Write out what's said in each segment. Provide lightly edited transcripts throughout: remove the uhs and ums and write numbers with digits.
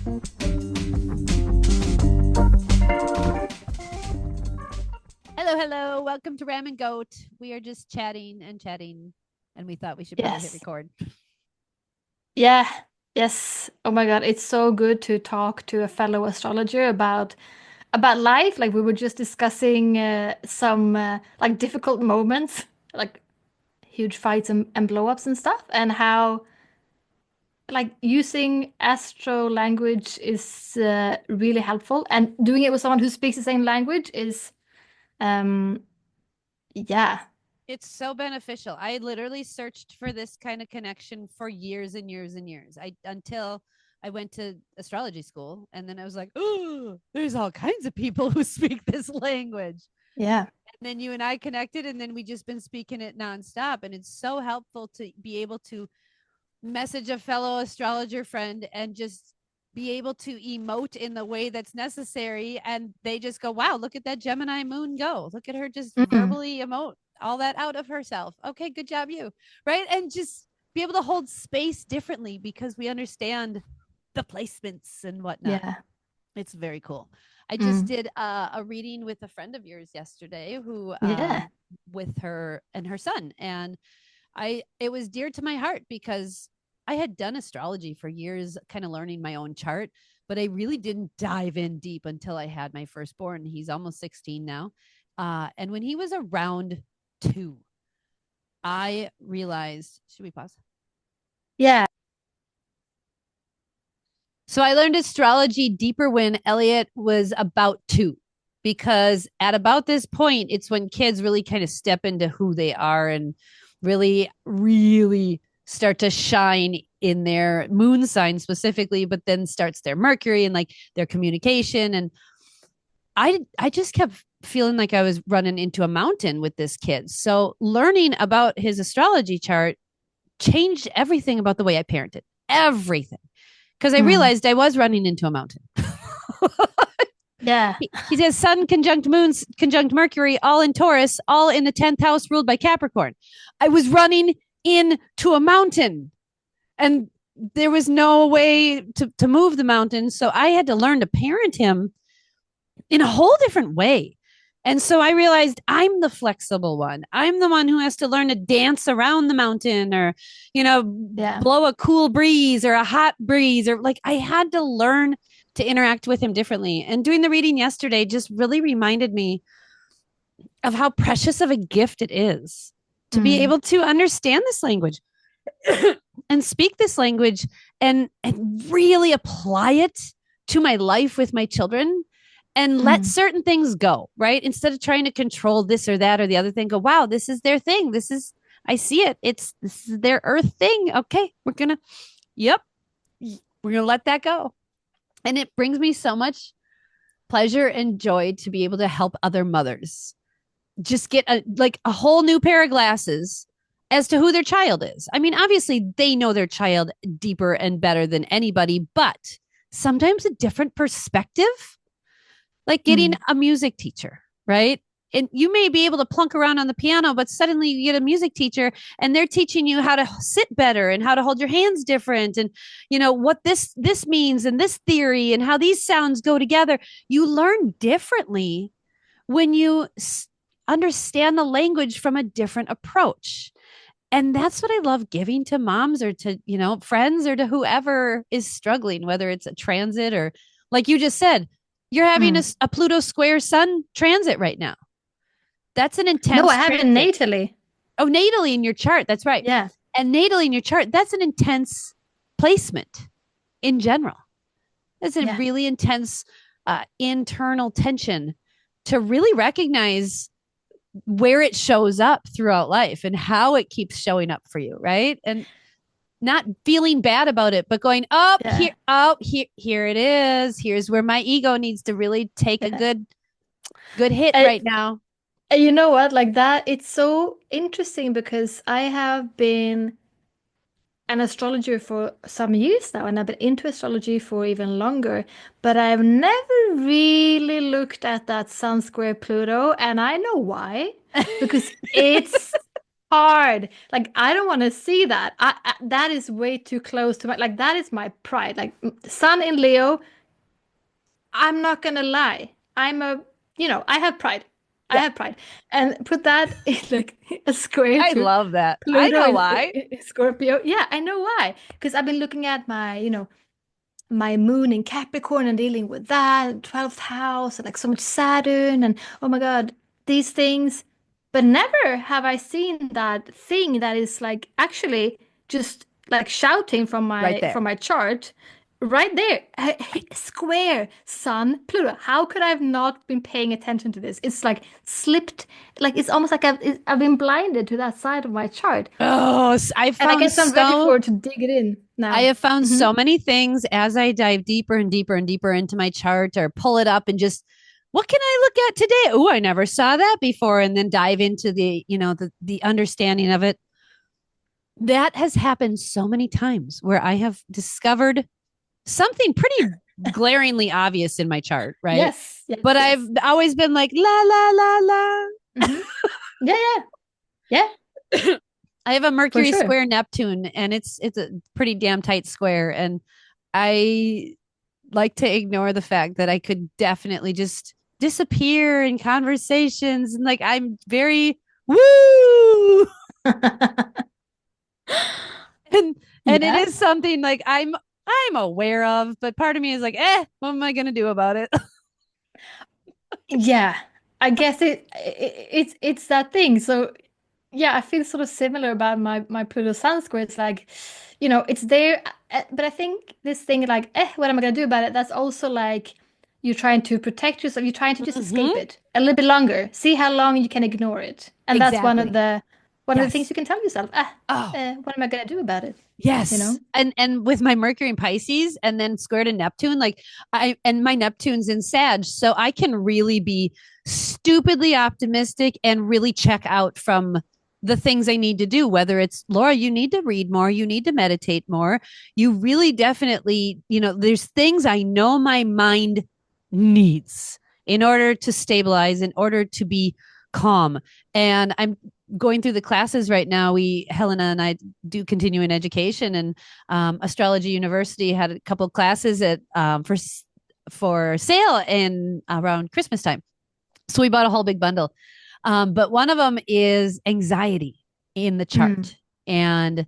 Hello, hello. Welcome to Ram and Goat. We are just chatting, and we thought we should probably hit Yes. record. Yeah. Yes. Oh my God, it's so good to talk to a fellow astrologer about life. Like we were just discussing some like difficult moments, like huge fights and blow-ups and stuff, and how like using astro language is really helpful, and doing it with someone who speaks the same language is um yeah. It's so beneficial. I literally searched for this kind of connection for years and years and years. I until I went to astrology school, and then I was like, "Oh, there's all kinds of people who speak this language." Yeah. And then you and I connected, and then we just been speaking it nonstop, and it's so helpful to be able to message a fellow astrologer friend and just be able to emote in the way that's necessary, and they just go, wow, look at that Gemini moon go, look at her just Mm. verbally emote all that out of herself. Okay, good job, you. Right. And just be able to hold space differently because we understand the placements and whatnot. Yeah. It's very cool. I just Mm. did a reading with a friend of yours yesterday who Yeah. with her and her son, and it was dear to my heart because I had done astrology for years, kind of learning my own chart, but I really didn't dive in deep until I had my firstborn. He's almost 16 now. And when he was around 2, I realized, should we pause? Yeah. So I learned astrology deeper when Elliot was about 2, because at about this point, it's when kids really kind of step into who they are and really, really start to shine in their moon sign specifically, but then starts their Mercury and like their communication. And I just kept feeling like I was running into a mountain with this kid. So learning about his astrology chart changed everything about the way I parented. Everything, because I Mm. realized I was running into a mountain. Yeah. He says Sun conjunct Moons conjunct Mercury, all in Taurus, all in the 10th house ruled by Capricorn. I was running into a mountain, and there was no way to move the mountain. So I had to learn to parent him in a whole different way. And so I realized I'm the flexible one. I'm the one who has to learn to dance around the mountain, or, Yeah. blow a cool breeze or a hot breeze, or like I had to learn to interact with him differently. And doing the reading yesterday just really reminded me of how precious of a gift it is to be Mm. able to understand this language and speak this language, and really apply it to my life with my children, and let Mm. certain things go, right? Instead of trying to control this or that or the other thing, go, wow, this is their thing. I see it. This is their earth thing. Okay, yep, we're going to let that go. And it brings me so much pleasure and joy to be able to help other mothers just get a whole new pair of glasses as to who their child is. I mean, obviously they know their child deeper and better than anybody, but sometimes a different perspective, like getting Mm. a music teacher, right? And you may be able to plunk around on the piano, but suddenly you get a music teacher and they're teaching you how to sit better and how to hold your hands different, and what this means, and this theory, and how these sounds go together. You learn differently when you understand the language from a different approach. And that's what I love giving to moms, or to, friends, or to whoever is struggling, whether it's a transit, or like you just said, you're having Mm. a Pluto square sun transit right now. That's an No, I intense have it transit. natally. Oh, natally in your chart. That's right. Yeah. And natally in your chart, that's an intense placement in general. It's a Yeah. really intense internal tension to really recognize where it shows up throughout life and how it keeps showing up for you, right? And not feeling bad about it, but going, Yeah. here it is. Here's where my ego needs to really take a Yeah. good hit I, right now. you know what? Like that, it's so interesting because I have been an astrologer for some years now, and I've been into astrology for even longer, but I've never really looked at that Sun square Pluto, and I know why. Because it's hard. Like I don't want to see that. That is way too close to my like that is my pride. Like Sun in Leo, I'm not gonna lie. I have pride. I Yeah, have pride. And put that in like a square I to love that. I Pluto know why. in Scorpio. Yeah, I know why. Because I've been looking at my moon in Capricorn and dealing with that, 12th house, and like so much Saturn, and oh my God, these things. But never have I seen that thing that is like actually just like shouting from Right my there. chart right there. Square, Sun, Pluto. How could I have not been paying attention to this? It's like slipped, like it's almost like I've been blinded to that side of my chart. Oh, And I guess I'm ready for to dig it in I now. have found Hmm. so many things as I dive deeper and deeper and deeper into my chart or pull it up and just what can I look at today? Oh, I never saw that before, and then dive into the understanding of it. That has happened so many times where I have discovered something pretty glaringly obvious in my chart, right? Yes, yes, But I've yes. always been like la la la la. Hmm. Yeah, yeah, yeah, I have a for Mercury sure. square Neptune, and it's a pretty damn tight square, and I like to ignore the fact that I could definitely just disappear in conversations, and like I'm very woo, and it Yeah, is something like I'm aware of, but part of me is like, what am I gonna do about it? yeah. I guess it's that thing. So yeah, I feel sort of similar about my Pluto Sun square. It's like, it's there, but I think this thing like, what am I gonna do about it? That's also like you're trying to protect yourself. You're trying to just escape Mm-hmm. it a little bit longer. See how long you can ignore it, and that's Exactly. one of the things Yes. you can tell yourself. Oh, What am I gonna do about it? You yes. know? And with my Mercury and Pisces and then square to Neptune, like I and my Neptune's in Sag, so I can really be stupidly optimistic and really check out from the things I need to do, whether it's Laura, you need to read more, you need to meditate more. You really definitely, there's things I know my mind needs in order to stabilize, in order to be calm. And I'm going through the classes right now. Helena and I do continuing education, and Astrology University had a couple classes at for sale in around Christmas time. So we bought a whole big bundle. But one of them is anxiety in the Mm. chart, and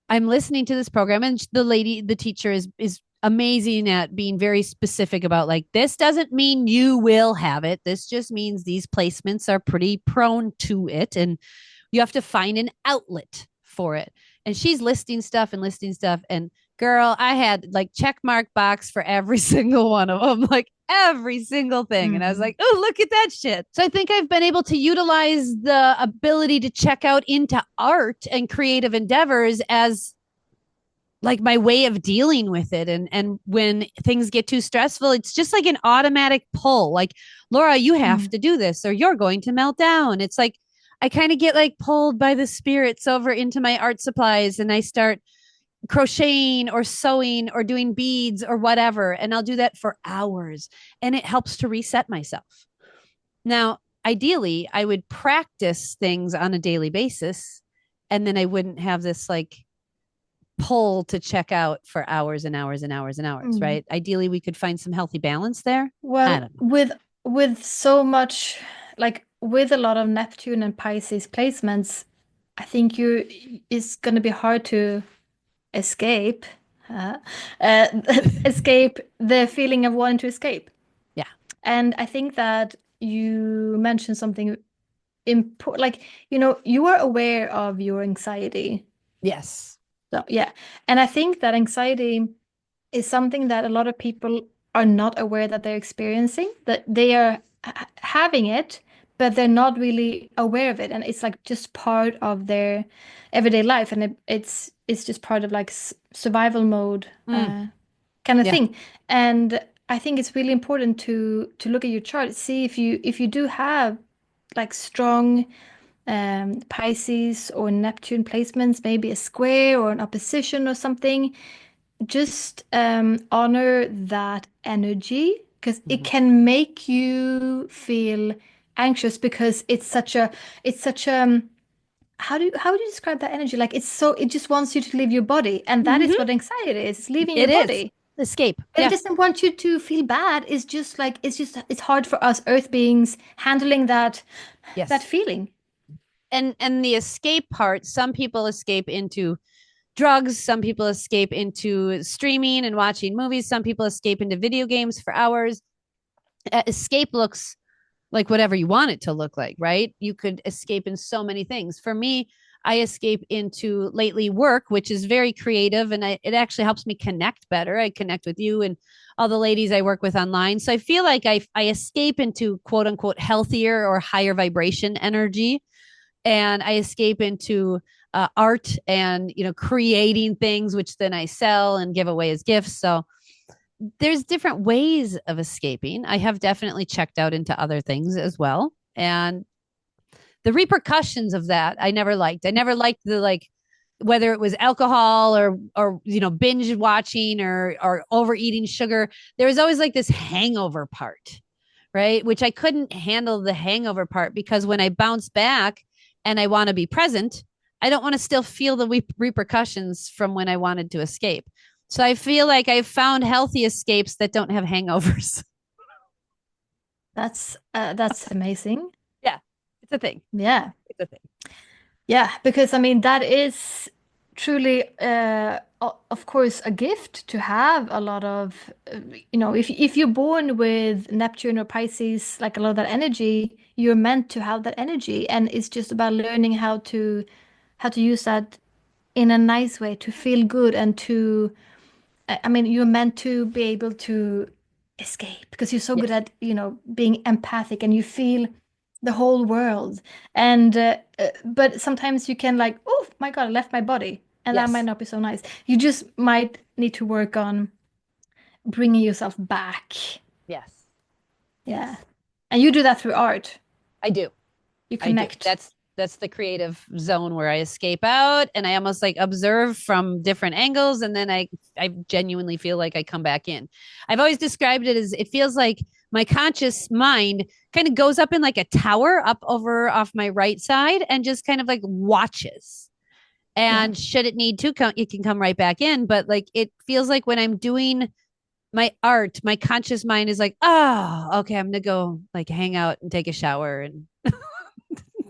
I'm listening to this program, and the teacher is amazing at being very specific about like this doesn't mean you will have it. This just means these placements are pretty prone to it, and you have to find an outlet for it. And she's listing stuff, and girl, I had like check mark box for every single one of them, like every single thing. And I was Mm. like, oh, look at that shit. So I think I've been able to utilize the ability to check out into art and creative endeavors as like my way of dealing with it. And when things get too stressful, it's just like an automatic pull, like, Laura, you have Mm. to do this or you're going to melt down. It's like I kind of get like pulled by the spirits over into my art supplies, and I start crocheting or sewing or doing beads or whatever, and I'll do that for hours, and it helps to reset myself. Now, ideally I would practice things on a daily basis, and then I wouldn't have this like pull to check out for hours and hours and hours and hours, Mm. right? Ideally, we could find some healthy balance there. I Well, don't know. with so much like with a lot of Neptune and Pisces placements, I think you it's going to be hard to escape uh, uh, escape the feeling of wanting to escape. Yeah. And I think that you mentioned something important, like you are aware of your anxiety. Yes. So yeah, and I think that anxiety is something that a lot of people are not aware that they're experiencing, that they are having it, but they're not really aware of it. And it's like just part of their everyday life. And it's just part of like survival mode Mm, kind of yeah. thing. And I think it's really important to look at your chart, see if you do have like strong Pisces or Neptune placements, maybe a square or an opposition or something, just honor that energy because it Mm-hmm. can make you feel anxious because it's such a how would you describe that energy? Like it's so it just wants you to leave your body, and that is Hmm. what anxiety is. It's leaving your It is body. escape. But it Yeah. doesn't want you to feel bad. It's just like it's hard for us earth beings handling that Yes. feeling. And the escape part, some people escape into drugs, some people escape into streaming and watching movies, some people escape into video games for hours. Escape looks like whatever you want it to look like, right? You could escape in so many things. For me, I escape into lately work, which is very creative, and it actually helps me connect better. I connect with you and all the ladies I work with online. So I feel like I escape into quote unquote healthier or higher vibration energy, and I escape into art and creating things, which then I sell and give away as gifts. So there's different ways of escaping. I have definitely checked out into other things as well. And the repercussions of that I never liked. I never liked the like whether it was alcohol or binge watching or overeating sugar. There was always like this hangover part, right? Which I couldn't handle the hangover part because when I bounce back and I want to be present, I don't want to still feel the repercussions from when I wanted to escape. So I feel like I've found healthy escapes that don't have hangovers. That's amazing. Yeah, it's a thing. Yeah. It's a thing. Yeah, because I mean that is truly of course a gift to have a lot of if you're born with Neptune or Pisces, like a lot of that energy, you're meant to have that energy, and it's just about learning how to use that in a nice way to feel good and to I mean, you're meant to be able to escape because you're so good Yes. at, being empathic and you feel the whole world. And but sometimes you can like, oh my God, I left my body, and that might Yes. not be so nice. You just might need to work on bringing yourself back. Yes. Yeah. Yes. And you do that through art. I do. You I do. connect. That's the creative zone where I escape out and I almost like observe from different angles and then I genuinely feel like I come back in. I've always described it as it feels like my conscious mind kind of goes up in like a tower up over off my right side and just kind of like watches. Yeah. And should it need to come, it can come right back in. But like it feels like when I'm doing my art, my conscious mind is like, oh, okay, I'm gonna go like hang out and take a shower and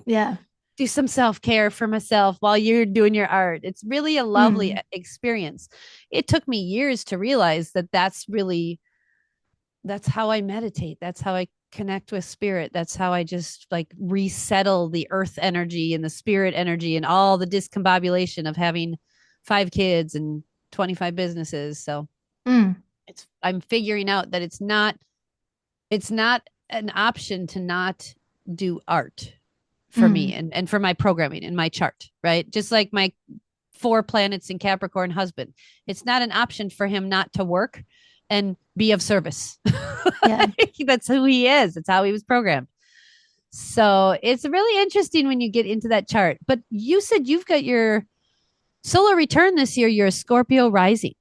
Yeah. do some self-care for myself while you're doing your art. It's really a lovely Mm. experience. It took me years to realize that that's how I meditate. That's how I connect with spirit. That's how I just like resettle the earth energy and the spirit energy and all the discombobulation of having 5 kids and 25 businesses. So Mm. I'm figuring out that it's not an option to not do art for me Mm. and for my programming in my chart, right? Just like my 4 planets in Capricorn husband. It's not an option for him not to work and be of service. Yeah. That's who he is. It's how he was programmed. So it's really interesting when you get into that chart. But you said you've got your solar return this year. You're a Scorpio rising.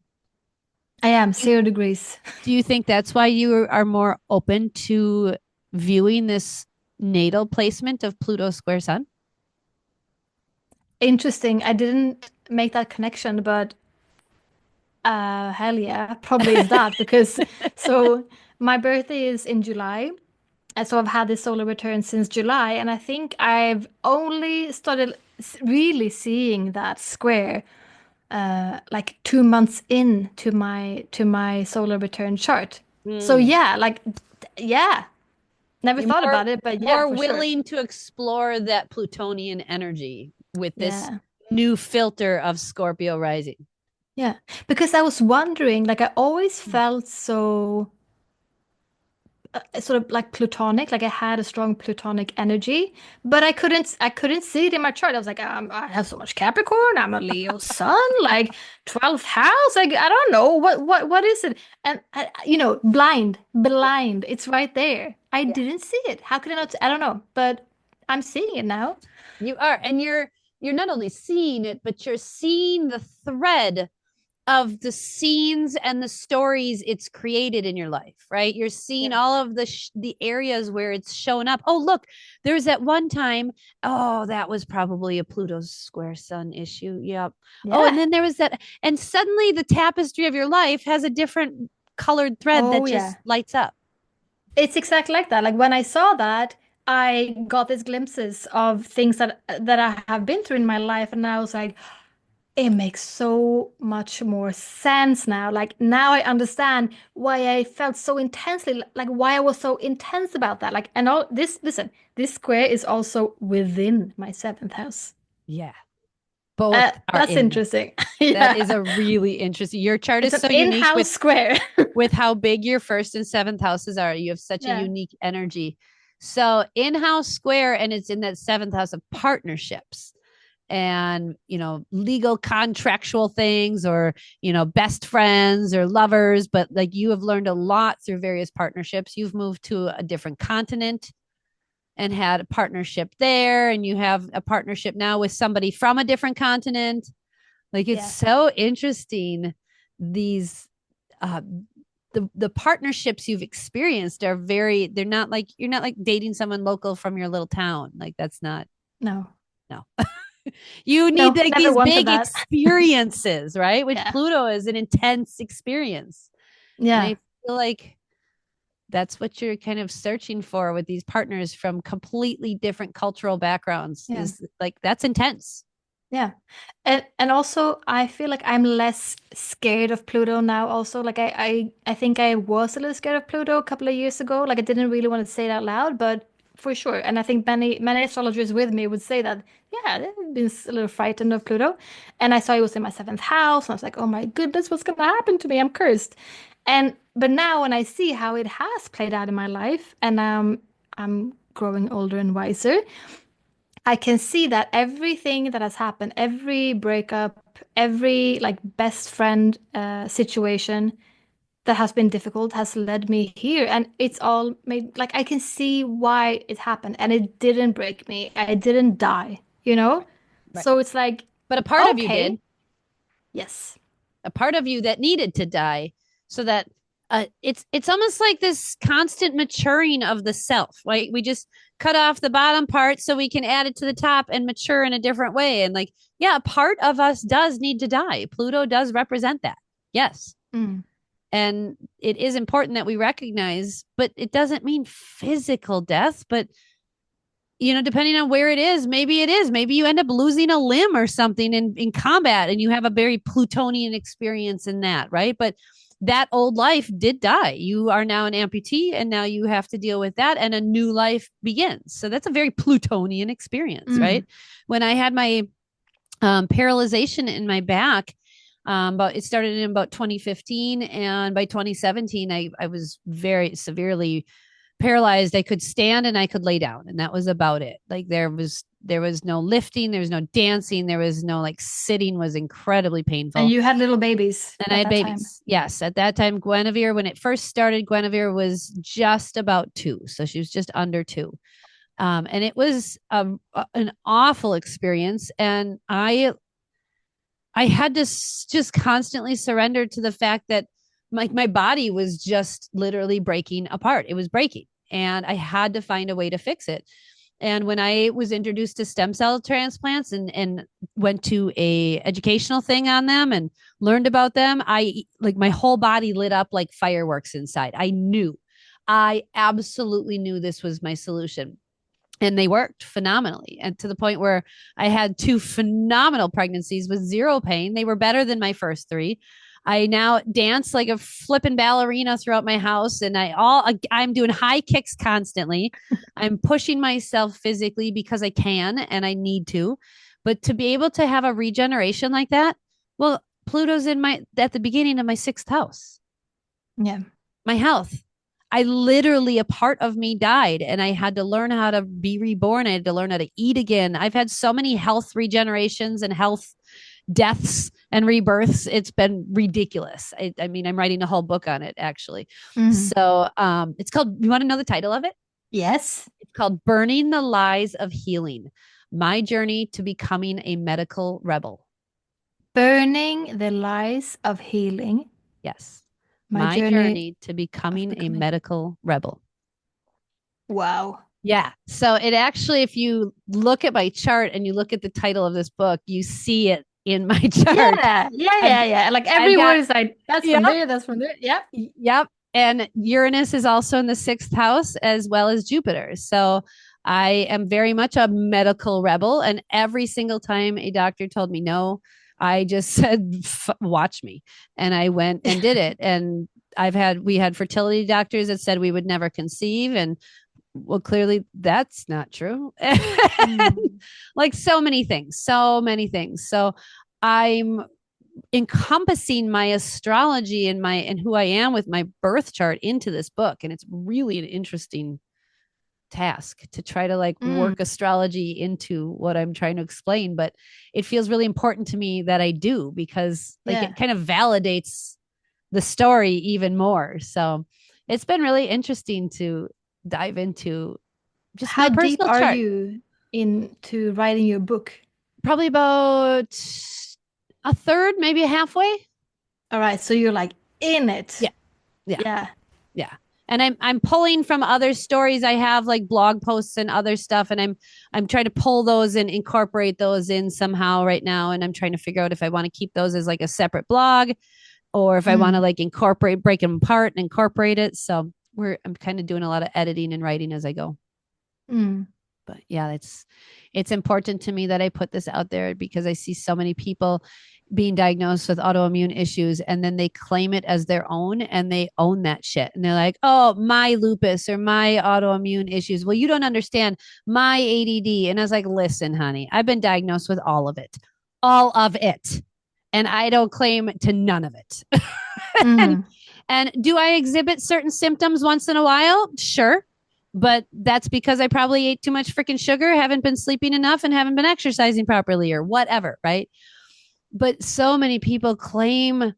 I am 0 degrees. Do you think that's why you are more open to viewing this natal placement of Pluto square sun? Interesting. I didn't make that connection, but hell yeah, probably is that because so my birthday is in July. And so I've had this solar return since July, and I think I've only started really seeing that square like 2 months in to my solar return chart. So Mm. yeah, like yeah, never You're thought more about it, but yeah, more for sure. willing to explore that Plutonian energy with this Yeah. new filter of Scorpio rising. Yeah. Because I was wondering, like I always felt so sort of like plutonic, like I had a strong plutonic energy, but I couldn't see it in my chart. I was like, I have so much Capricorn, I'm a Leo sun, like 12th house, like I don't know what is it? And blind, it's right there. I Yeah. didn't see it. How could I not? I don't know, but I'm seeing it now. You are, and you're not only seeing it, but you're seeing the thread of the scenes and the stories it's created in your life, right? You're seeing Yeah. all of the areas where it's shown up. Oh, look, there's that one time. Oh, that was probably a Pluto square sun issue. Yep. Oh, and Yeah. then there was that, and suddenly the tapestry of your life has a different colored thread that Oh yeah. just lights up. It's exactly like that. Like when I saw that, I got these glimpses of things that I have been through in my life, and I was like, it makes so much more sense now. Like now I understand why I felt so intensely, like why I was so intense about that. Like, and all this, listen, this square is also within my seventh house. Yeah, both are That's in there. interesting. That is Yeah. a really interesting. Your chart It's is an so unique in-house square. with how big your first and seventh houses are. You have such a Yeah. unique energy. So in-house square, and it's in that seventh house of partnerships and legal contractual things, or best friends or lovers. But like, you have learned a lot through various partnerships. You've moved to a different continent and had a partnership there, and you have a partnership now with somebody from a different continent. Like, it's Yeah. so interesting. These uh the partnerships you've experienced are very, they're not like, you're not like dating someone local from your little town. Like, that's not, No. no. You need No, like never these wanted big that. experiences, right? Which Yeah. Pluto is an intense experience. And I Yeah. feel like that's what you're kind of searching for with these partners from completely different cultural backgrounds, Yeah. is like, that's intense. Yeah. And also I feel like I'm less scared of Pluto now also. Like I think I was a little scared of Pluto a couple of years ago. Like I didn't really want to say it out loud, but for sure. And I think many astrologers with me would say that, yeah, they've been a little frightened of Pluto. And I saw it was in my seventh house, and I was like, oh my goodness, what's gonna happen to me? I'm cursed. And but now when I see how it has played out in my life, and I'm growing older and wiser, I can see that everything that has happened, every breakup, every like best friend situation that has been difficult has led me here. And it's all made like I can see why it happened and it didn't break me. I didn't die, you know? Right. So it's like, But a part of you okay, did. yes. A part of you that needed to die, so that it's almost like this constant maturing of the self. Like, we just cut off the bottom part so we can add it to the top and mature in a different way. And like, yeah, a part of us does need to die. Pluto does represent that. Yes. Mm, And it is important that we recognize, but it doesn't mean physical death. But depending on where it is, maybe it is. Maybe you end up losing a limb or something in combat, and you have a very Plutonian experience in that, right? But that old life did die. You are now an amputee, and now you have to deal with that, and a new life begins. So that's a very Plutonian experience, mm. right? When I had my paralyzation in my back, but it started in about 2015, and by 2017, I was very severely paralyzed. I could stand and I could lay down, and that was about it. Like, there was no lifting, there was no dancing, there was no, like, sitting was incredibly And painful. you had little babies And I at had that time. babies. Yes, at that time, Guinevere, when it first started, Guinevere was just about 2, so she was just under 2. And it was an awful experience, and I had to just constantly surrender to the fact that my body was just literally breaking apart. It was breaking, and I had to find a way to fix it. And when I was introduced to stem cell transplants, and went to a educational thing on them and learned about them, I, like, my whole body lit up like fireworks inside. I absolutely knew this was my solution, and they worked phenomenally, and to the point where I had 2 phenomenal pregnancies with 0 pain. They were better than my first 3. I now dance like a flippin' ballerina throughout my house, and I'm doing high kicks constantly. I'm pushing myself physically because I can and I need to. But to be able to have a regeneration like that, well, Pluto's in my at the beginning of my 6th house, Yeah. my health. I literally, a part of me died, and I had to learn how to be reborn. I had to learn how to eat again. I've had so many health regenerations and health deaths and rebirths. It's been ridiculous. I mean, I'm writing a whole book on it, actually. Mm. So it's called, you want to know the title of it? Yes. It's called Burning the Lies of Healing: My Journey to Becoming a Medical Rebel. Burning the lies of healing, Yes. my My journey journey to of becoming a becoming. medical rebel. Wow. Yeah. So it actually, if you look at my chart and you look at the title of this book, you see it in my chart. Yeah, yeah, I've yeah, yeah. Like every I've word got is like, that's yep, from there, that's from there. Yep. yep. And Uranus is also in the sixth house as well as Jupiter. So I am very much a medical rebel. And every single time a doctor told me no, I just said, watch me. And I went and did it. And we had fertility doctors that said we would never conceive. And well, clearly that's not true. Mm. Like so many things, so many things. So I'm encompassing my astrology and who I am with my birth chart into this book. And it's really an interesting task to try to like Mm. work astrology into what I'm trying to explain. But it feels really important to me that I do because like Yeah. it kind of validates the story even more. So it's been really interesting to dive into just my How deep personal are chart. you into writing your book? Probably about a third, maybe halfway. All right, so you're like in it. Yeah, yeah, Yeah. yeah. And I'm pulling from other stories I have, like blog posts and other stuff, and I'm trying to pull those and incorporate those in somehow right now. And I'm trying to figure out if I want to keep those as like a separate blog or if I want to Mm. like break them apart and incorporate it. So I'm kind of doing a lot of editing and writing as I go. Mm. But yeah, it's important to me that I put this out there because I see so many people being diagnosed with autoimmune issues and then they claim it as their own and they own that shit. And they're like, "Oh, my lupus or my autoimmune issues." Well, you don't understand my ADD. And I was like, "Listen, honey, I've been diagnosed with all of it. All of it. And I don't claim to none of it." and Mm. and do I exhibit certain symptoms once in a while? Sure. But that's because I probably ate too much freaking sugar, haven't been sleeping enough, and haven't been exercising properly or whatever, right? But so many people claim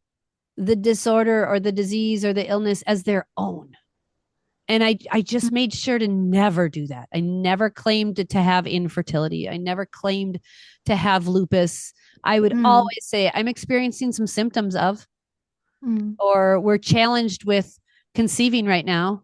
the disorder or the disease or the illness as their own. And I just made sure to never do that. I never claimed to have infertility. I never claimed to have lupus. I would Mm. always say I'm experiencing some symptoms of, Mm. or we're challenged with conceiving right now,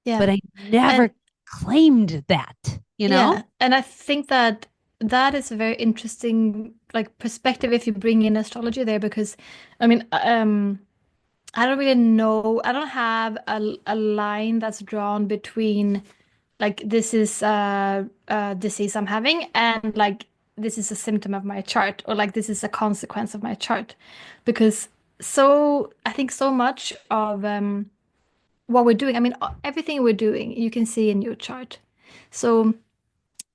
Yeah. but I never And claimed that, you know? yeah, and I think that that is a very interesting like perspective if you bring in astrology there because I mean I don't really know. I don't have a line that's drawn between like this is a disease I'm having and like this is a symptom of my chart or like this is a consequence of my chart because so I think so much of what we're doing, I mean everything we're doing you can see in your chart. So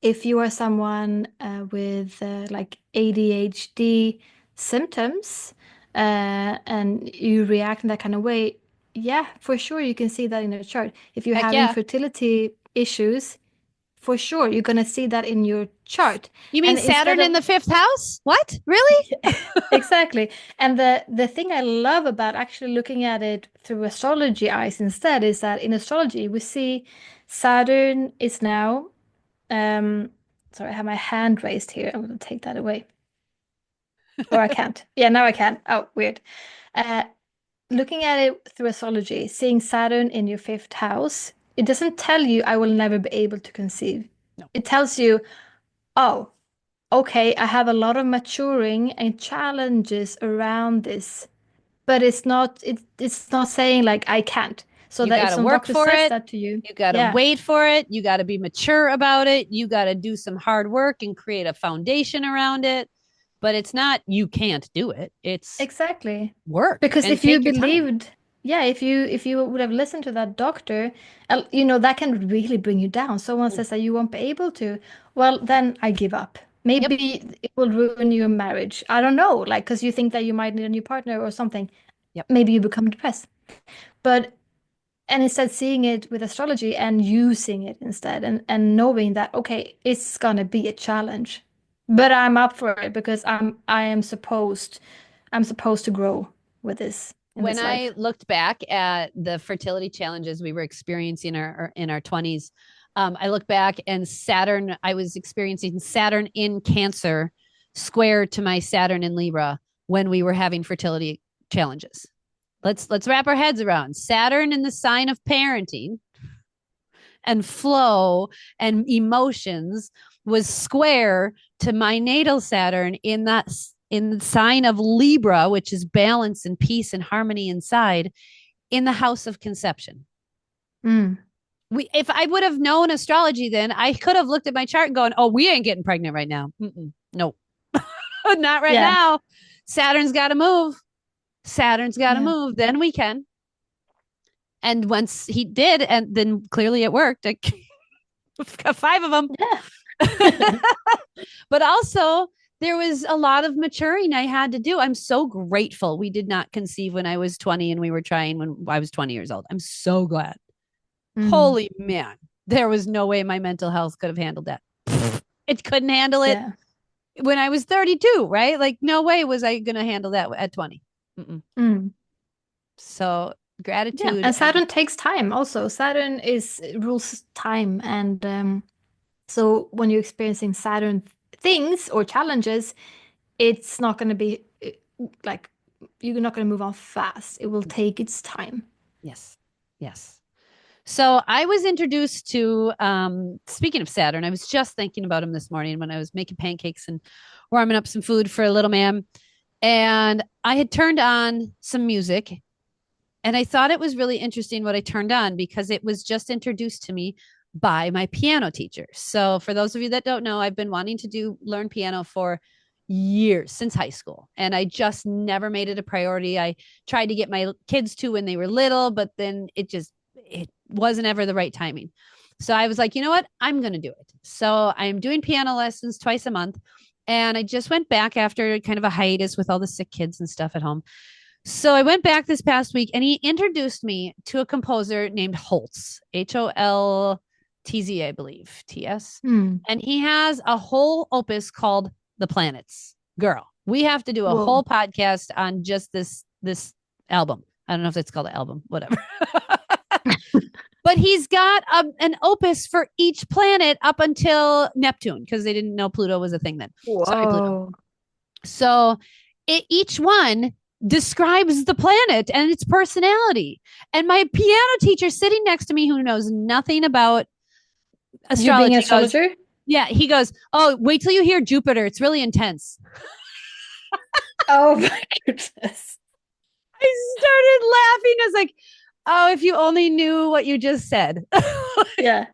if you are someone with like ADHD symptoms and you react in that kind of way, yeah, for sure you can see that in your chart. If you're Heck having yeah. fertility issues, for sure you're gonna see that in your chart. You mean And instead Saturn in of the fifth house? What? Really? exactly. And the thing I love about actually looking at it through astrology eyes instead is that in astrology we see Saturn is now sorry, I have my hand raised here. I'm going to take that away. Or I can't. Yeah, now I can. Oh, weird. Uh, Looking at it through astrology, seeing Saturn in your fifth house, it doesn't tell you I will never be able to conceive. No. It tells you, oh, okay, I have a lot of maturing and challenges around this, but it's not saying like I can't. So You that if got to some work doctor for says it. that to you, You got to yeah, wait for it. You got to be mature about it. You got to do some hard work and create a foundation around it. But it's not, you can't do it. It's exactly. work Because and if you take your time. believed, yeah, if you would have listened to that doctor, that can really bring you down. Someone Mm. says that you won't be able to, well, then I give up. Yep. Maybe it will ruin your marriage. I don't know, like because you think that you might need a new partner or something. Yep. Maybe you become depressed. But and instead seeing it with astrology and using it instead and knowing that okay, it's gonna be a challenge. But I'm up for it because I'm supposed to grow with this in When this I life. looked back at the fertility challenges we were experiencing in our 20s, I look back and Saturn, I was experiencing Saturn in Cancer square to my Saturn in Libra when we were having fertility challenges. Let's wrap our heads around Saturn in the sign of parenting and flow and emotions was square to my natal Saturn in the sign of Libra, which is balance and peace and harmony inside, in the house of conception. Mm. If I would have known astrology then, I could have looked at my chart and gone, "Oh, we ain't getting pregnant right now. No, not right Yeah. now. Saturn's got to move. Saturn's got to Yeah. move. Then we can." And once he did, and then clearly it worked. I got 5 of them. Yeah. But also, there was a lot of maturing I had to do. I'm so grateful we did not conceive when I was 20 and we were trying when I was 20 years old. I'm so glad. Mm. Holy man, there was no way my mental health could have handled that. It couldn't handle it Yeah. when I was 32, right? Like, no way was I going to handle that at 20. Mm-mm. Mm. So, Yeah. gratitude And and Saturn takes time also. Saturn is rules time. And so when you're experiencing Saturn things or challenges, it's not going to be like you're not going to move on fast. It will take its time. yes, yes. So I was introduced to, speaking of Saturn, I was just thinking about him this morning when I was making pancakes and warming up some food for a little man. And I had turned on some music and I thought it was really interesting what I turned on because it was just introduced to me by my piano teacher. So for those of you that don't know, I've been wanting to learn piano for years since high school and I just never made it a priority. I tried to get my kids to when they were little, but then it wasn't ever the right timing. So I was like, you know what? I'm going to do it. So I'm doing piano lessons twice a month. And I just went back after kind of a hiatus with all the sick kids and stuff at home. So I went back this past week and he introduced me to a composer named Holtz, Holtz, I believe, TS. Hmm. And he has a whole opus called The Planets. Girl, we have to do a Whoa. whole podcast on just this album. I don't know if it's called an album, whatever. But he's got an opus for each planet up until Neptune because they didn't know Pluto was a thing then. Sorry, Pluto. Whoa. So each one describes the planet and its personality. And my piano teacher sitting next to me, who knows nothing about You being an astrology, goes, astrologer? "Yeah," he goes, "Oh, wait till you hear Jupiter. It's really intense." Oh my goodness. I started laughing. I was like, "Oh, if you only knew what you just said." Yeah.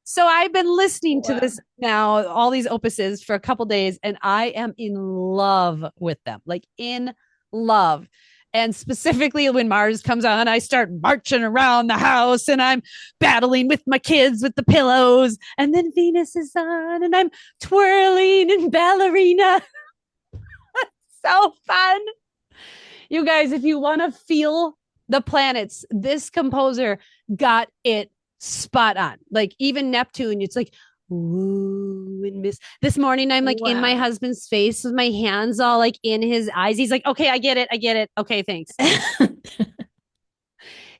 So I've been listening to Wow. this now, all these opuses for a couple days, and I am in love with them, like in love. And specifically when Mars comes on, I start marching around the house and I'm battling with my kids with the pillows. And then Venus is on and I'm twirling and ballerina. So fun. You guys, if you want to feel the planets, this composer got it spot on. Like even Neptune, it's like, woo and miss. This morning, I'm like in my Wow. husband's face with my hands all like in his eyes. He's like, "Okay, I get it. I get it. Okay, thanks."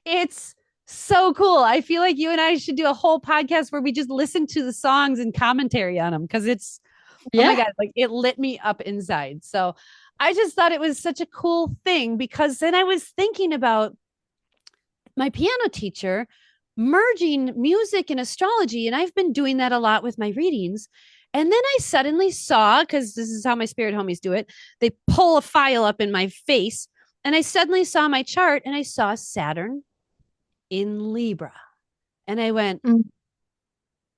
It's so cool. I feel like you and I should do a whole podcast where we just listen to the songs and commentary on them because it's, oh my Yeah. God, like it lit me up inside. So I just thought it was such a cool thing because then I was thinking about my piano teacher merging music and astrology. And I've been doing that a lot with my readings. And then I suddenly saw, because this is how my spirit homies do it, they pull a file up in my face. And I suddenly saw my chart and I saw Saturn in Libra. And I went, Mm.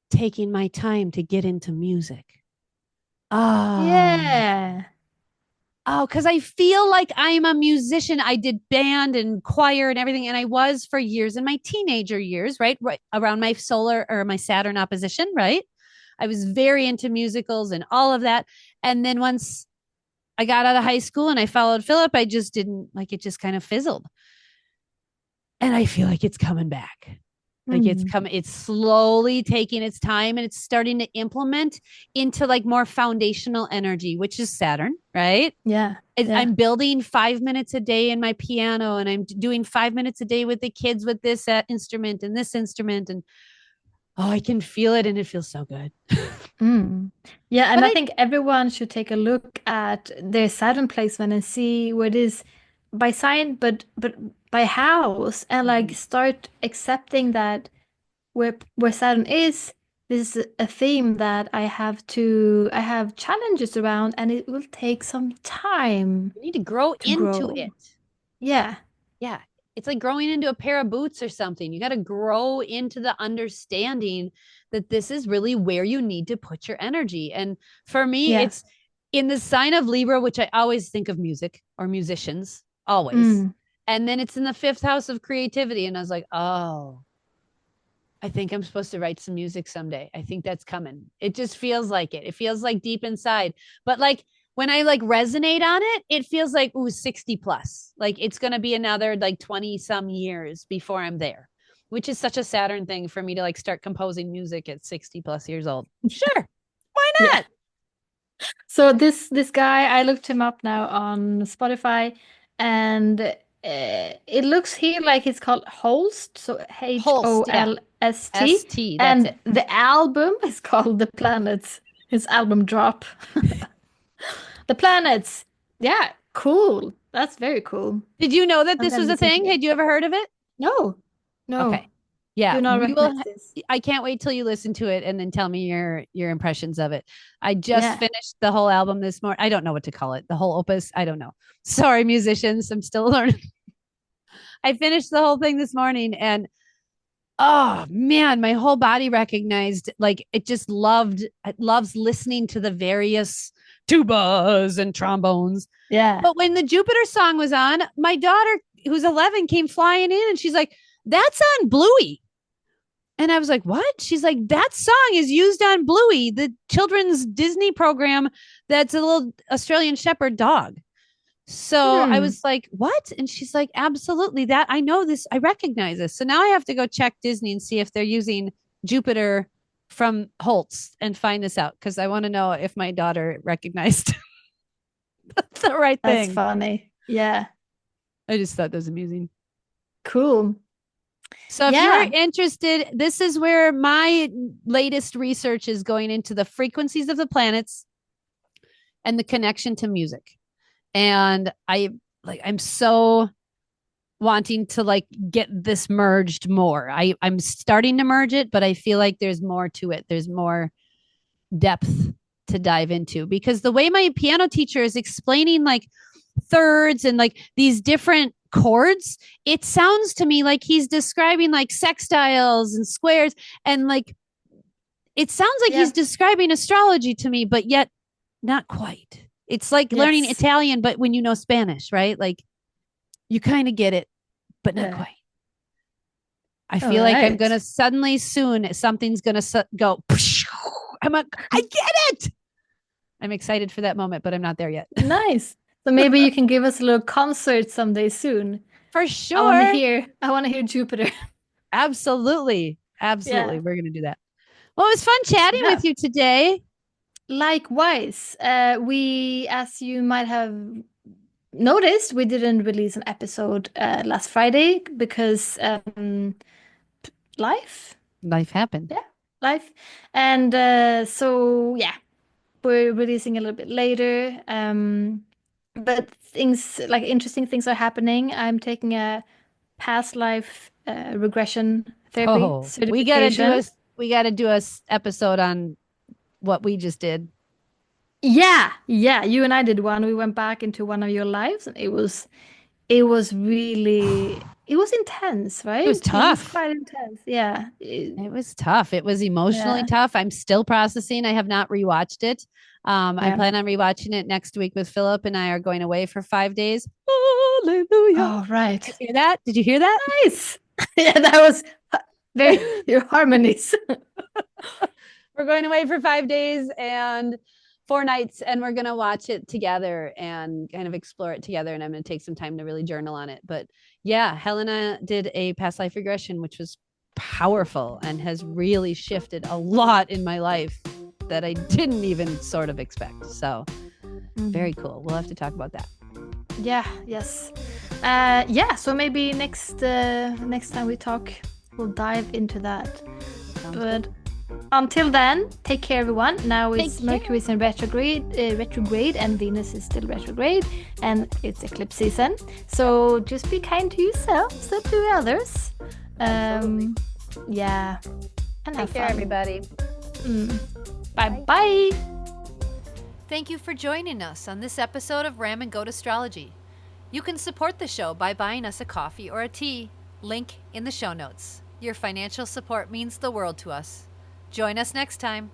taking my time to get into music. Oh, Yeah. oh, because I feel like I'm a musician. I did band and choir and everything, and I was for years in my teenager years, right around my solar or my Saturn opposition, right? I was very into musicals and all of that. And then once I got out of high school and I followed Philip, I just didn't like it, just kind of fizzled. And I feel like it's coming back. Like Mm. it's slowly taking its time and it's starting to implement into like more foundational energy, which is Saturn, right? Yeah. Yeah. I'm building 5 minutes a day in my piano and I'm doing 5 minutes a day with the kids with this instrument and this instrument. And Oh, I can feel it and it feels so good. Mm. Yeah, But and I I think everyone should take a look at their Saturn placement and see what it is by sign, but by house, and like Mhm. start accepting that where Saturn is, this is a theme that I have challenges around, and it will take some time you need to grow to into grow. it. Yeah, Yeah. It's like growing into a pair of boots or something. You got to grow into the understanding that this is really where you need to put your energy. And for me, yeah. it's in the sign of Libra, which I always think of music or musicians, always. Mm, And then it's in the fifth house of creativity. And I was like, oh, I think I'm supposed to write some music someday. I think that's coming. It just feels like it. It feels like deep inside. But like when I like resonate on it, it feels like, ooh, 60 plus. Like it's going to be another like 20 some years before I'm there, which is such a Saturn thing for me to like start composing music at 60 plus years old. Sure. Why yeah. not? So this guy, I looked him up now on Spotify, and it looks here like it's called Holst, so Holst. Yeah. Holst, ST. That's and it. the album is called The Planets. His album drop. The Planets. Yeah, cool. That's very cool. Did you know that I'm this gonna was a listen thing? to it. Had you ever heard of it? No, no, Okay. Yeah, do not we will. recognize this. I can't wait till you listen to it and then tell me your impressions of it. I just Yeah. finished the whole album this morning. I don't know what to call it. The whole opus. I don't know. Sorry, musicians. I'm still learning. I finished the whole thing this morning, and oh man, my whole body recognized like it loves listening to the various tubas and trombones. Yeah. But when the Jupiter song was on, my daughter, who's 11, came flying in and she's like, "That's on Bluey." And I was like, "What?" She's like, "That song is used on Bluey, the children's Disney program that's a little Australian Shepherd dog." So I Hmm. was like, "What?" And she's like, "Absolutely. That I know this. I recognize this." So now I have to go check Disney and see if they're using Jupiter from Holtz and find this out because I want to know if my daughter recognized the right That's thing. funny. Yeah. I just thought that was amusing. Cool. So if you're Yeah. interested, this is where my latest research is going into the frequencies of the planets and the connection to music. And I'm so wanting to like get this merged more. I'm starting to merge it, but I feel like there's more to it. There's more depth to dive into because the way my piano teacher is explaining like thirds and like these different chords, it sounds to me like he's describing like sextiles and squares and like it sounds like Yeah. he's describing astrology to me, but yet not quite. It's like learning Yes. Italian, but when you know Spanish, right? Like you kind of get it, but not Yeah. quite. I All feel like I'm right. gonna suddenly soon something's gonna go. I'm like, I get it. I'm excited for that moment, but I'm not there yet. Nice. So maybe you can give us a little concert someday soon. For I want to sure. hear. I want to hear Jupiter. Absolutely. Absolutely. Yeah. We're going to do that. Well, it was fun chatting Yeah. with you today. Likewise, we, as you might have noticed, we didn't release an episode last Friday because life. Life happened. Yeah, life. And so yeah, we're releasing a little bit later. But things like interesting things are happening. I'm taking a past life regression therapy Oh, certification. we got to do a episode on what we just did. Yeah, yeah, you and I did one. We went back into one of your lives, and it was really it was intense, It was right? It was tough. quite intense. Yeah. It was tough. It was emotionally Yeah. tough. I'm still processing. I have not rewatched it. I Yeah. plan on rewatching it next week with Philip, and I are going away for 5 days. Hallelujah. Oh, You guys right. hear that? Did you hear that? Nice. Yeah, that was very your harmonies. We're going away for 5 days and 4 nights, and we're going to watch it together and kind of explore it together. And I'm going to take some time to really journal on it. But yeah, Helena did a past life regression, which was powerful and has really shifted a lot in my life that I didn't even sort of expect. So very cool. We'll have to talk about that. Yeah, yes. Yeah, so maybe next time we talk, we'll dive into that. Sounds But good. until then, take care, everyone. Now it's Take care. Mercury is in retrograde, and Venus is still retrograde, and it's eclipse season. So just be kind to yourselves and to others. Absolutely. Yeah, and have Take care, fun. everybody. Bye bye. Thank you for joining us on this episode of Ram and Goat Astrology. You can support the show by buying us a coffee or a tea. Link in the show notes. Your financial support means the world to us. Join us next time.